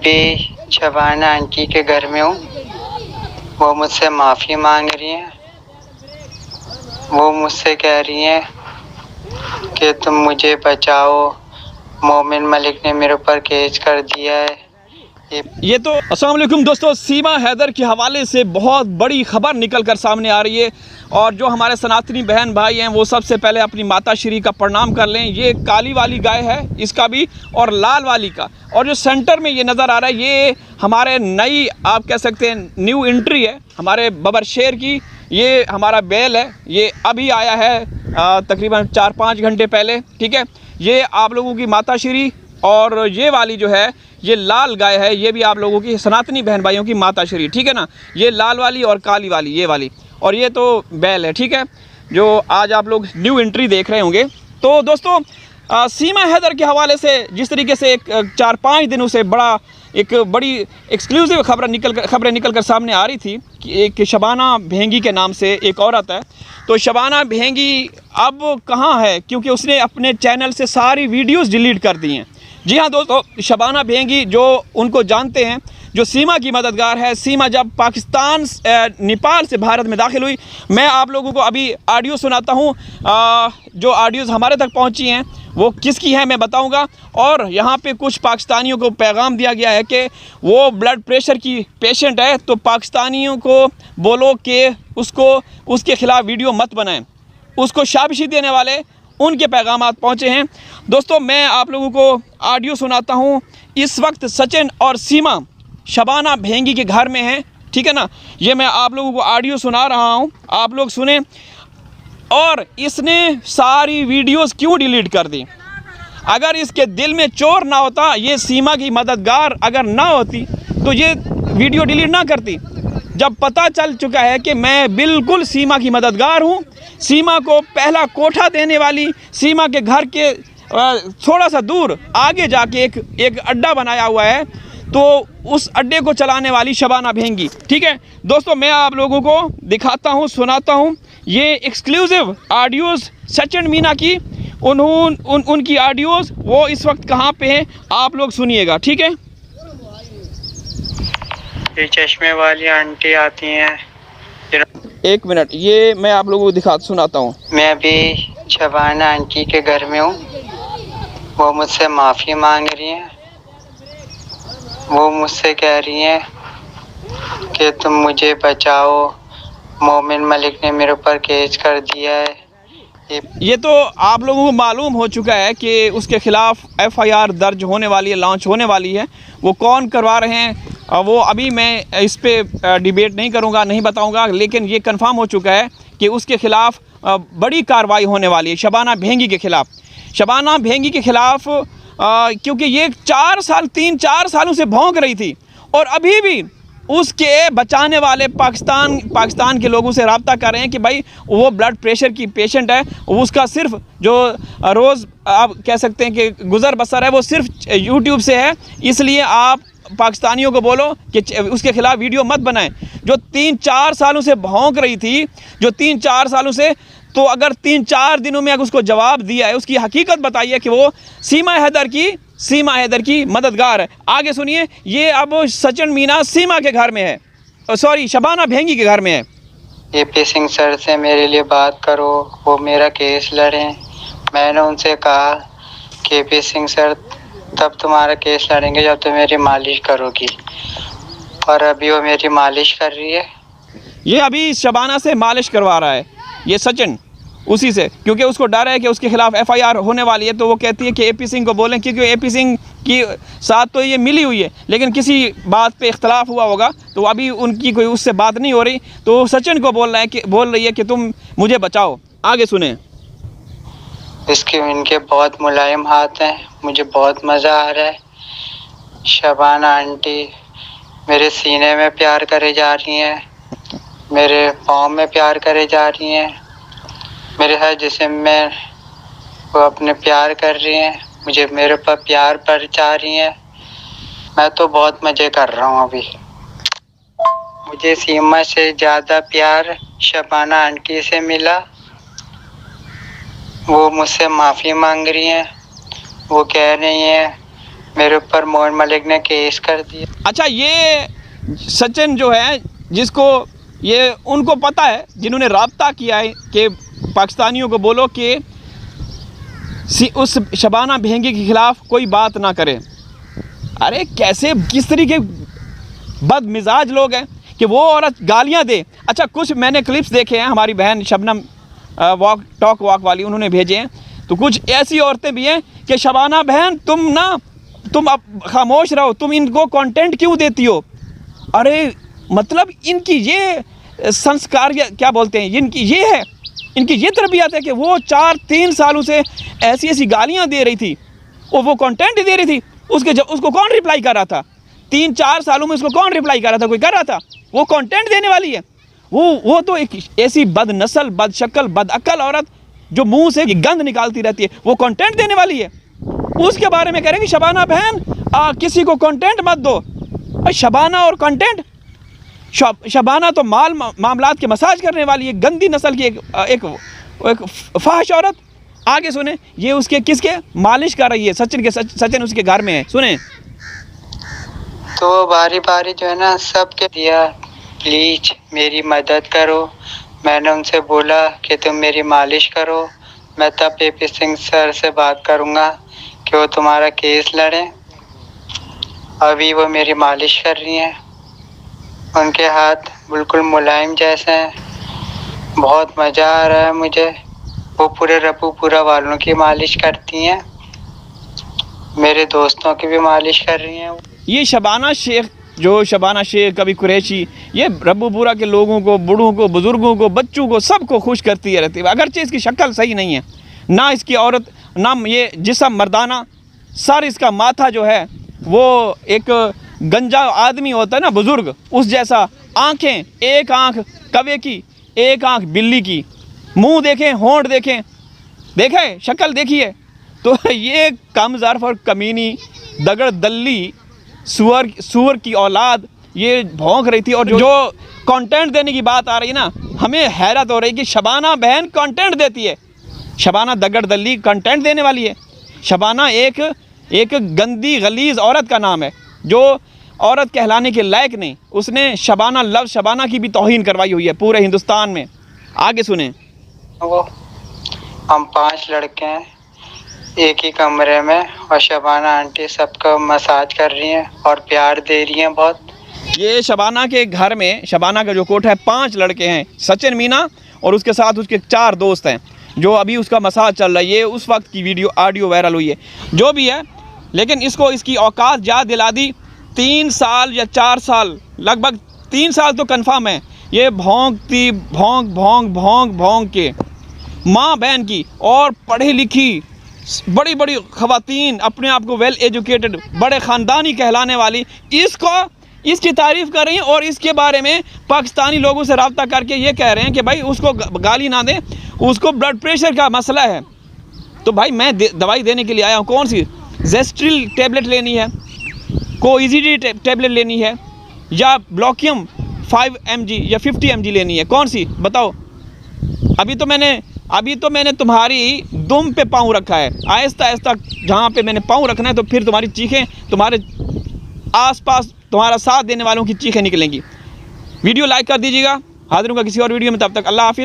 अभी शबाना आंटी के घर में हूँ। वो मुझसे माफ़ी मांग रही हैं। वो मुझसे कह रही हैं कि तुम मुझे बचाओ, मोमिन मलिक ने मेरे ऊपर केस कर दिया है। ये तो अस्सलाम वालेकुम दोस्तों, सीमा हैदर के हवाले से बहुत बड़ी खबर निकल कर सामने आ रही है। और जो हमारे सनातनी बहन भाई हैं वो सबसे पहले अपनी माता श्री का प्रणाम कर लें। ये काली वाली गाय है इसका भी, और लाल वाली का, और जो सेंटर में ये नज़र आ रहा है ये हमारे नई, आप कह सकते हैं न्यू एंट्री है हमारे बबर शेर की। ये हमारा बैल है, ये अभी आया है तकरीबन 4-5 घंटे पहले। ठीक है, ये आप लोगों की माता श्री, और ये वाली जो है ये लाल गाय है, ये भी आप लोगों की सनातनी बहन भाइयों की माता श्री। ठीक है ना, ये लाल वाली और काली वाली ये वाली, और ये तो बैल है। ठीक है, जो आज आप लोग न्यू एंट्री देख रहे होंगे। तो दोस्तों सीमा हैदर के हवाले से जिस तरीके से एक 4-5 दिनों से एक बड़ी एक्सक्लूसिव खबरें निकल कर सामने आ रही थी कि एक शबाना भेंगी के नाम से एक औरत है। तो शबाना भेंगी अब कहाँ है, क्योंकि उसने अपने चैनल से सारी वीडियोस डिलीट कर दी हैं। जी हाँ दोस्तों, शबाना भेंगी जो उनको जानते हैं, जो सीमा की मददगार है। सीमा जब पाकिस्तान नेपाल से भारत में दाखिल हुई, मैं आप लोगों को अभी ऑडियो सुनाता हूँ। जो ऑडियोज़ हमारे तक पहुँची हैं वो किसकी हैं मैं बताऊंगा। और यहाँ पे कुछ पाकिस्तानियों को पैगाम दिया गया है कि वो ब्लड प्रेशर की पेशेंट है, तो पाकिस्तानियों को बोलो कि उसके ख़िलाफ़ वीडियो मत बनाएं। उसको शाबाशी देने वाले उनके पैगाम पहुँचे हैं। दोस्तों मैं आप लोगों को ऑडियो सुनाता हूँ। इस वक्त सचिन और सीमा शबाना भेंगी के घर में हैं। ठीक है ना, ये मैं आप लोगों को ऑडियो सुना रहा हूँ, आप लोग सुने। और इसने सारी वीडियोस क्यों डिलीट कर दी? अगर इसके दिल में चोर ना होता, ये सीमा की मददगार अगर ना होती तो ये वीडियो डिलीट ना करती। जब पता चल चुका है कि मैं बिल्कुल सीमा की मददगार हूँ, सीमा को पहला कोठा देने वाली, सीमा के घर के थोड़ा सा दूर आगे जाके एक अड्डा बनाया हुआ है, तो उस अड्डे को चलाने वाली शबाना भेंगी। ठीक है दोस्तों, मैं आप लोगों को दिखाता हूँ, सुनाता हूँ ये एक्सक्लूसिव ऑडियोज़ सचिन मीना की। उनकी ऑडियोज़ वो इस वक्त कहाँ पे हैं आप लोग सुनिएगा। ठीक है, ये चश्मे वाली आंटी आती हैं। एक मिनट, ये मैं आप लोगों को सुनाता हूँ। मैं अभी शबाना आंटी के घर में हूँ। वो मुझसे माफ़ी मांग रही हैं। वो मुझसे कह रही हैं कि तुम मुझे बचाओ, मोमिन मलिक ने मेरे ऊपर केस कर दिया है। ये तो आप लोगों को मालूम हो चुका है कि उसके ख़िलाफ़ FIR दर्ज होने वाली है, लॉन्च होने वाली है। वो कौन करवा रहे हैं वो अभी मैं इस पे डिबेट नहीं करूँगा, नहीं बताऊँगा, लेकिन ये कंफर्म हो चुका है कि उसके ख़िलाफ़ बड़ी कार्रवाई होने वाली है शबाना भेंगी के ख़िलाफ़। शबाना भेंगी के ख़िलाफ़ क्योंकि ये 3-4 सालों से भौंक रही थी, और अभी भी उसके बचाने वाले पाकिस्तान के लोगों से रब्ता कर रहे हैं कि भाई वो ब्लड प्रेशर की पेशेंट है, उसका सिर्फ जो रोज़ आप कह सकते हैं कि गुज़र बसर है वो सिर्फ यूट्यूब से है। इसलिए आप पाकिस्तानियों को बोलो कि उसके ख़िलाफ़ वीडियो मत बनाएं। जो 3-4 सालों से भौंक रही थी, जो 3-4 सालों से, तो अगर 3-4 दिनों में अगर उसको जवाब दिया है, उसकी हकीकत बताइए कि वो सीमा हैदर की मददगार है। आगे सुनिए, ये अब सचिन मीना सीमा के घर में है, सॉरी शबाना भेंगी के घर में है। AP सिंह सर से मेरे लिए बात करो, वो मेरा केस लड़ें। मैंने उनसे कहा कि AP सिंह सर तब तुम्हारा केस लड़ेंगे जब तुम मेरी मालिश करोगी, और अभी वो मेरी मालिश कर रही है। ये अभी शबाना से मालिश करवा रहा है ये सचिन, उसी से, क्योंकि उसको डर है कि उसके खिलाफ FIR होने वाली है। तो वो कहती है कि AP सिंह को बोलें, क्योंकि AP सिंह की साथ तो ये मिली हुई है, लेकिन किसी बात पे इख्तलाफ हुआ होगा, तो अभी उनकी कोई उससे बात नहीं हो रही। तो सचिन को बोल रही है कि तुम मुझे बचाओ। आगे सुने। इनके बहुत मुलायम हाथ हैं, मुझे बहुत मज़ा आ रहा है। शबाना आंटी मेरे सीने में प्यार करे जा रही हैं, मेरे पाँव में प्यार करे जा रही हैं, मेरे हर जिस्म में वो अपने प्यार कर रही हैं, मुझे मेरे पर प्यार बरसा रही हैं। मैं तो बहुत मज़े कर रहा हूँ अभी। मुझे सीमा से ज़्यादा प्यार शबाना आंटी से मिला। वो मुझसे माफ़ी मांग रही हैं। वो कह रही हैं मेरे ऊपर मोहन मलिक ने केस कर दिया। अच्छा, ये सचिन जो है, जिसको ये उनको पता है, जिन्होंने राब्ता किया है कि पाकिस्तानियों को बोलो कि उस शबाना बहंगी के ख़िलाफ़ कोई बात ना करे। अरे कैसे, किस तरीके बदमिजाज लोग हैं कि वो औरत गालियां दे। अच्छा, कुछ मैंने क्लिप्स देखे हैं, हमारी बहन शबनम वॉक टॉक वॉक वाली, उन्होंने भेजे हैं। तो कुछ ऐसी औरतें भी हैं कि शबाना बहन तुम अब खामोश रहो, तुम इनको कंटेंट क्यों देती हो। अरे मतलब इनकी ये संस्कार, क्या बोलते हैं, इनकी ये तरबियत है कि वो 4-3 सालों से ऐसी ऐसी गालियां दे रही थी और वो कंटेंट दे रही थी। उसको कौन रिप्लाई कर रहा था? 3-4 सालों में उसको कौन रिप्लाई कर रहा था? कोई कर रहा था? वो कंटेंट देने वाली है। वो तो एक ऐसी बदनस्ल, बदशक्ल, बदअक्ल औरत जो मुंह से गंद निकालती रहती है, वो कंटेंट देने वाली है। उसके बारे में कह रहे हैं कि शबाना बहन किसी को कंटेंट मत दो। शबाना और कंटेंट, शबाना तो मामलात के मसाज करने वाली है, गंदी नस्ल की एक फाहिश औरत। आगे सुने, ये उसके किसके मालिश कर रही है? सचिन उसके घर में है, सुने। तो बारी बारी जो है ना सबके दिया, प्लीज मेरी मदद करो। मैंने उनसे बोला कि तुम मेरी मालिश करो, मैं तब PP सिंह सर से बात करूँगा कि वो तुम्हारा केस लड़ें। अभी वो मेरी मालिश कर रही हैं, उनके हाथ बिल्कुल मुलायम जैसे हैं, बहुत मज़ा आ रहा है मुझे। वो पूरे रपूपुरा वालों की मालिश करती हैं, मेरे दोस्तों की भी मालिश कर रही हैं। ये शबाना शेख कभी कुरैशी, ये रब्बूपुरा के लोगों को, बूढ़ों को, बुज़ुर्गों को, बच्चों को, सबको खुश करती है रहती है। अगरचे इसकी शक्ल सही नहीं है, ना इसकी औरत, ना ये जिस्म मर्दाना, सर इसका माथा जो है वो एक गंजा आदमी होता है ना, बुज़ुर्ग, उस जैसा। आँखें, एक आँख कौवे की, एक आँख बिल्ली की। मुँह देखें, होंठ देखें, शक्ल देखिए। तो ये कम ज़र्फ़ और कमीनी, दगड़ दल्ली, सुअर की औलाद ये भौंक रही थी। और जो कंटेंट देने की बात आ रही है ना, हमें हैरत हो रही है कि शबाना बहन कंटेंट देती है। शबाना दगड़ दल्ली कंटेंट देने वाली है। शबाना एक गंदी गलीज़ औरत का नाम है, जो औरत कहलाने के लायक नहीं। उसने शबाना की भी तौहीन करवाई हुई है पूरे हिंदुस्तान में। आगे सुने। वो हम 5 लड़के हैं एक ही कमरे में, और शबाना आंटी सबका मसाज कर रही हैं और प्यार दे रही हैं बहुत। ये शबाना के घर में, शबाना का जो कोठा है, 5 लड़के हैं, सचिन, मीना और उसके साथ उसके 4 दोस्त हैं, जो अभी उसका मसाज चल रहा है। ये उस वक्त की ऑडियो वायरल हुई है, जो भी है। लेकिन इसको इसकी औकात याद दिला दी। 3 साल या 4 साल, लगभग 3 साल तो कन्फर्म है, ये भौंकती, भौंक के माँ बहन की, और पढ़ी लिखी बड़ी बड़ी ख़वातीन, अपने आप को वेल एजुकेटेड, बड़े ख़ानदानी कहलाने वाली, इसकी तारीफ़ कर रही हैं। और इसके बारे में पाकिस्तानी लोगों से रब्ता करके ये कह रहे हैं कि भाई उसको गाली ना दें, उसको ब्लड प्रेशर का मसला है। तो भाई मैं दवाई देने के लिए आया हूँ। कौन सी? जेस्ट्रिल टैबलेट लेनी है, कोइजिडी टैबलेट लेनी है, या ब्लॉकियम 5 mg या 50 mg लेनी है? कौन सी बताओ? अभी तो मैंने तुम्हारी दुम पे पाँव रखा है, आहिस्ता आहिस्ता जहाँ पे मैंने पाँव रखना है, तो फिर तुम्हारी चीखें, तुम्हारे आसपास तुम्हारा साथ देने वालों की चीखें निकलेंगी। वीडियो लाइक कर दीजिएगा। हाजिर होगा किसी और वीडियो में, तब तक अल्लाह हाफिज़।